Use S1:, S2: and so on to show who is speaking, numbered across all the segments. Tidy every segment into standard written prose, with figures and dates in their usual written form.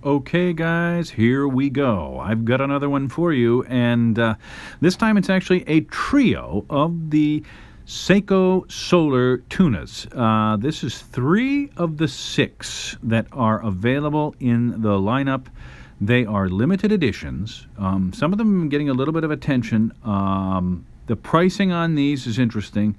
S1: Okay, guys, here we go. I've got another one for you, and this time it's actually a trio of the Seiko Solar Tunas. This is 3 of the 6 that are available in the lineup. They are limited editions. Some of them are getting a little bit of attention. The pricing on these is interesting.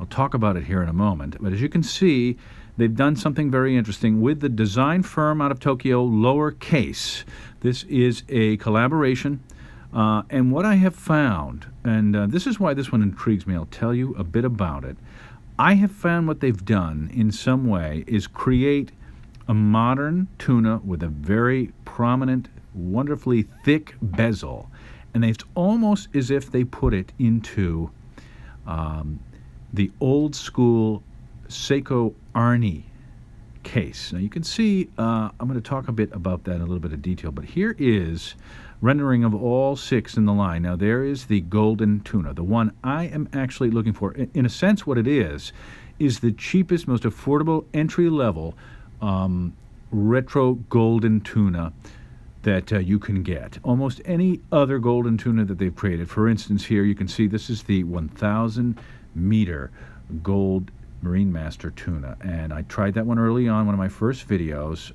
S1: I'll talk about it here in a moment. But as you can see, they've done something very interesting with the design firm out of Tokyo, Lowercase. This is a collaboration. And what I have found, and this is why this one intrigues me, I'll tell you a bit about it. I have found what they've done in some way is create a modern tuna with a very prominent, wonderfully thick bezel. And it's almost as if they put it into the old school Seiko Arnie case. Now you can see, I'm going to talk a bit about that in a little bit of detail, but here is rendering of all 6 in the line. Now there is the golden tuna, the one I am actually looking for. In a sense, what it is the cheapest, most affordable, entry-level retro golden tuna that you can get. Almost any other golden tuna that they've created. For instance, here you can see this is the 1,000-meter gold Marine Master tuna, and I tried that one early on, one of my first videos.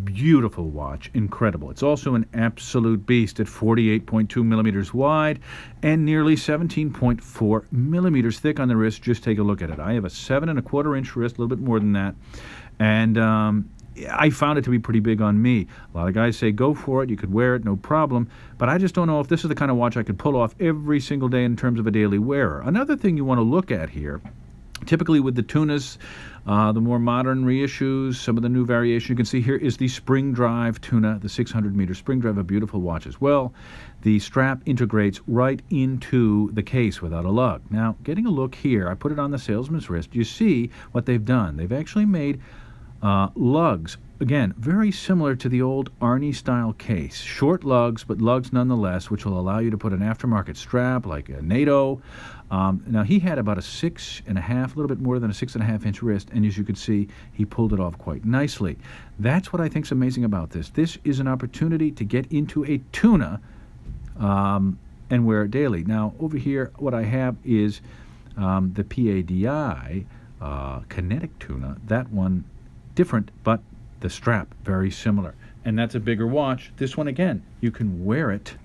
S1: Beautiful watch, incredible. It's also an absolute beast at 48.2 millimeters wide and nearly 17.4 millimeters thick on the wrist. Just take a look at it. I have a 7¼ inch wrist, a little bit more than that, and I found it to be pretty big on me. A lot of guys say go for it, you could wear it, no problem, but I just don't know if this is the kind of watch I could pull off every single day in terms of a daily wearer. Another thing you want to look at here, typically with the tunas, the more modern reissues, some of the new variation you can see here is the spring drive tuna, the 600-meter spring drive, a beautiful watch as well. The strap integrates right into the case without a lug. Now, getting a look here, I put it on the salesman's wrist. You see what they've done. They've actually made lugs, again, very similar to the old Arnie-style case. Short lugs, but lugs nonetheless, which will allow you to put an aftermarket strap like a NATO. Now, he had about a 6½, a little bit more than a 6½-inch wrist, and as you can see, he pulled it off quite nicely. That's what I think is amazing about this. This is an opportunity to get into a tuna and wear it daily. Now, over here, what I have is the PADI Kinetic Tuna. That one different, but the strap very similar, and that's a bigger watch. This one, again, you can wear it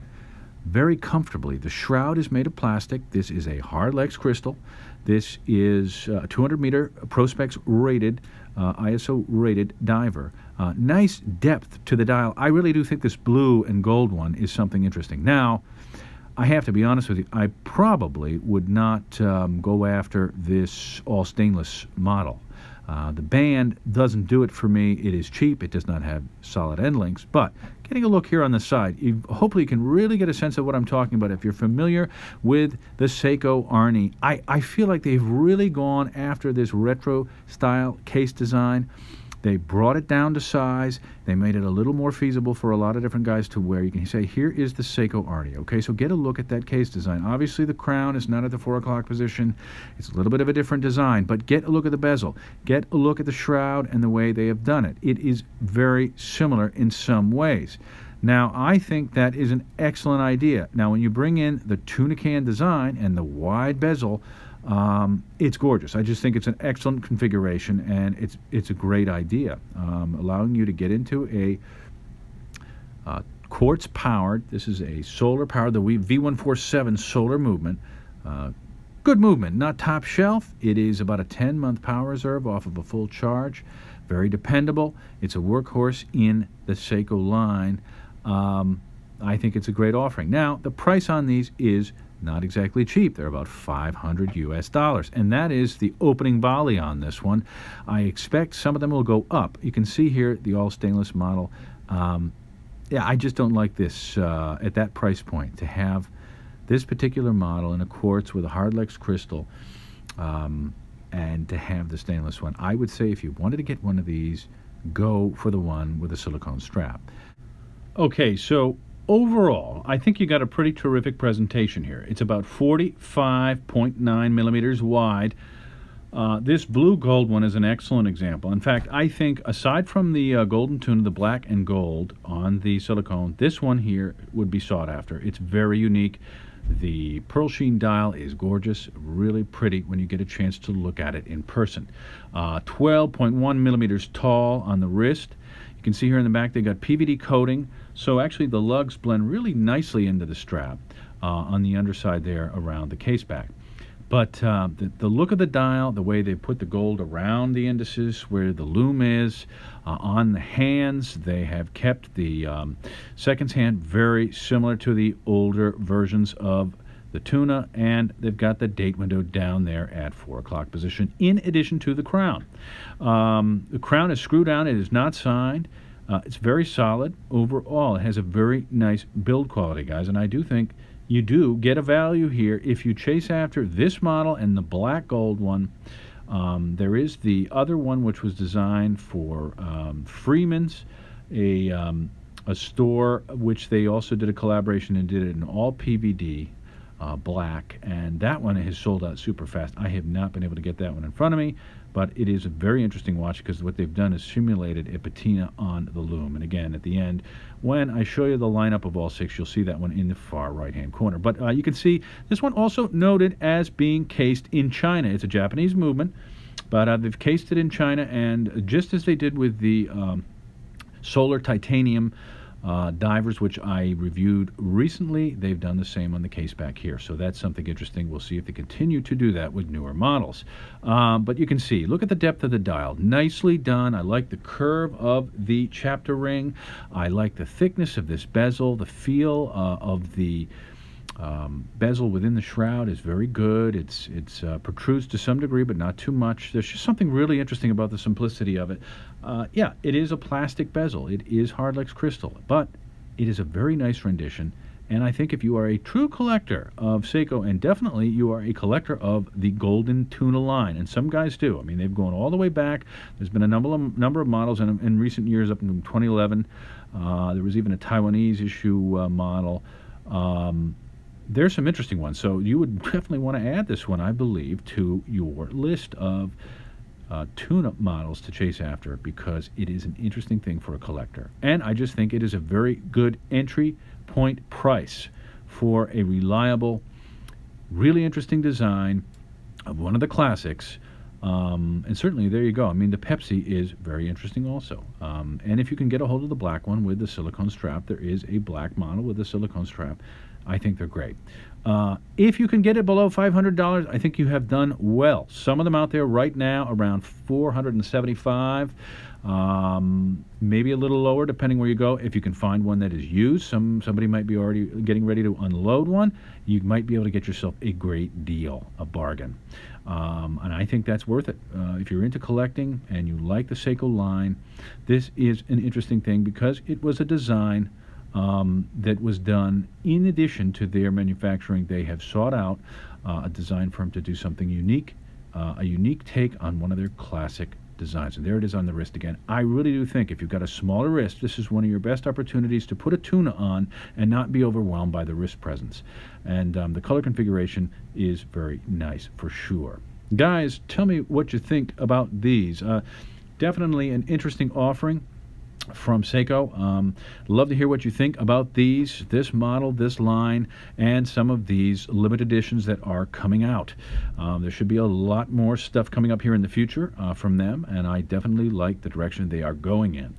S1: very comfortably. The shroud is made of plastic. This is a Hardlex crystal. This is a 200-meter Prospex rated, ISO rated diver. Nice depth to the dial. I really do think this blue and gold one is something interesting. Now, I have to be honest with you, I probably would not go after this all stainless model. The band doesn't do it for me. It is cheap. It does not have solid end links. But getting a look here on the side, hopefully you can really get a sense of what I'm talking about. If you're familiar with the Seiko Arnie, I feel like they've really gone after this retro style case design. They brought it down to size. They made it a little more feasible for a lot of different guys to wear. You can say, here is the Seiko Arnie. Okay, so get a look at that case design. Obviously, the crown is not at the 4 o'clock position. It's a little bit of a different design, but get a look at the bezel. Get a look at the shroud and the way they have done it. It is very similar in some ways. Now, I think that is an excellent idea. Now, when you bring in the tuna can design and the wide bezel, it's gorgeous. I just think it's an excellent configuration, and it's a great idea, allowing you to get into a quartz powered. This is a solar powered, the V147 solar movement. Good movement, not top shelf. It is about a 10-month power reserve off of a full charge. Very dependable. It's a workhorse in the Seiko line. I think it's a great offering. Now, the price on these is not exactly cheap. They're about $500 US, and that is the opening volley on this one. I expect some of them will go up. You can see here the all stainless model. Yeah, I just don't like this at that price point, to have this particular model in a quartz with a Hardlex crystal, and to have the stainless one. I would say if you wanted to get one of these, go for the one with a silicone strap. Okay, so overall, I think you got a pretty terrific presentation here. It's about 45.9 millimeters wide. This blue gold one is an excellent example. In fact, I think aside from the golden tuna, the black and gold on the silicone, this one here would be sought after. It's very unique. The pearl sheen dial is gorgeous, really pretty when you get a chance to look at it in person. 12.1 millimeters tall on the wrist. You can see here in the back they got PVD coating, so actually the lugs blend really nicely into the strap on the underside there around the case back. But the look of the dial, the way they put the gold around the indices where the lume is, on the hands, they have kept the seconds hand very similar to the older versions of the Tuna, and they've got the date window down there at 4 o'clock position, in addition to the crown. The crown is screwed down. It is not signed. It's very solid overall. It has a very nice build quality, guys, and I do think you do get a value here if you chase after this model and the black gold one. There is the other one which was designed for Freemans, a store which they also did a collaboration and did it in all PVD black, and that one has sold out super fast. I have not been able to get that one in front of me, but it is a very interesting watch because what they've done is simulated a patina on the lume. And again, at the end, when I show you the lineup of all 6, you'll see that one in the far right-hand corner. But you can see this one also noted as being cased in China. It's a Japanese movement, but they've cased it in China, and just as they did with the solar titanium divers, which I reviewed recently, they've done the same on the case back here. So that's something interesting. We'll see if they continue to do that with newer models. But you can see, look at the depth of the dial. Nicely done. I like the curve of the chapter ring. I like the thickness of this bezel. The feel of the bezel within the shroud is very good. It's protrudes to some degree, but not too much. There's just something really interesting about the simplicity of it. Yeah, it is a plastic bezel. It is Hardlex crystal, but it is a very nice rendition. And I think if you are a true collector of Seiko, and definitely you are a collector of the Golden Tuna line, and some guys do. I mean, they've gone all the way back. There's been a number of models in recent years, up in 2011. There was even a Taiwanese issue model. There's some interesting ones, so you would definitely want to add this one, I believe, to your list of tuna models to chase after, because it is an interesting thing for a collector. And I just think it is a very good entry point price for a reliable, really interesting design of one of the classics. And certainly, there you go. I mean, the Pepsi is very interesting also. And if you can get a hold of the black one with the silicone strap, there is a black model with the silicone strap. I think they're great. If you can get it below $500, I think you have done well. Some of them out there right now around $475, maybe a little lower depending where you go. If you can find one that is used, somebody might be already getting ready to unload one, you might be able to get yourself a great deal, a bargain. And I think that's worth it. If you're into collecting and you like the Seiko line, this is an interesting thing because it was a design that was done in addition to their manufacturing. They have sought out a design firm to do something unique, a unique take on one of their classic designs. And there it is on the wrist again. I really do think if you've got a smaller wrist, this is one of your best opportunities to put a tuna on and not be overwhelmed by the wrist presence. And the color configuration is very nice for sure. Guys, tell me what you think about these. Definitely an interesting offering from Seiko. Love to hear what you think about this model, this line, and some of these limited editions that are coming out. There should be a lot more stuff coming up here in the future from them, and I definitely like the direction they are going in.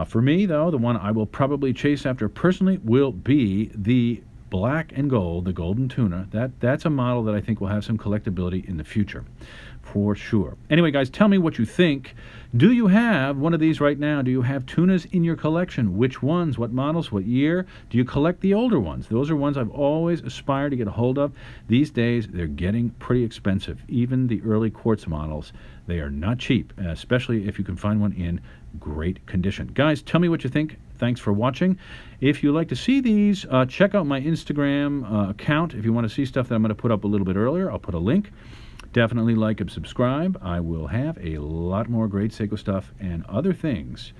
S1: For me, though, the one I will probably chase after personally will be the black and gold, the Golden Tuna. That's a model that I think will have some collectability in the future, for sure. Anyway, guys, tell me what you think. Do you have one of these right now? Do you have tunas in your collection? Which ones? What models? What year? Do you collect the older ones? Those are ones I've always aspired to get a hold of. These days, they're getting pretty expensive. Even the early quartz models, they are not cheap, especially if you can find one in great condition. Guys, tell me what you think. Thanks for watching. If you like to see these, check out my Instagram account. If you want to see stuff that I'm going to put up a little bit earlier, I'll put a link. Definitely like and subscribe. I will have a lot more great Seiko stuff and other things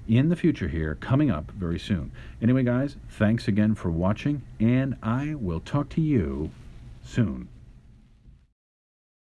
S1: in the future here coming up very soon. Anyway, guys, thanks again for watching, and I will talk to you soon.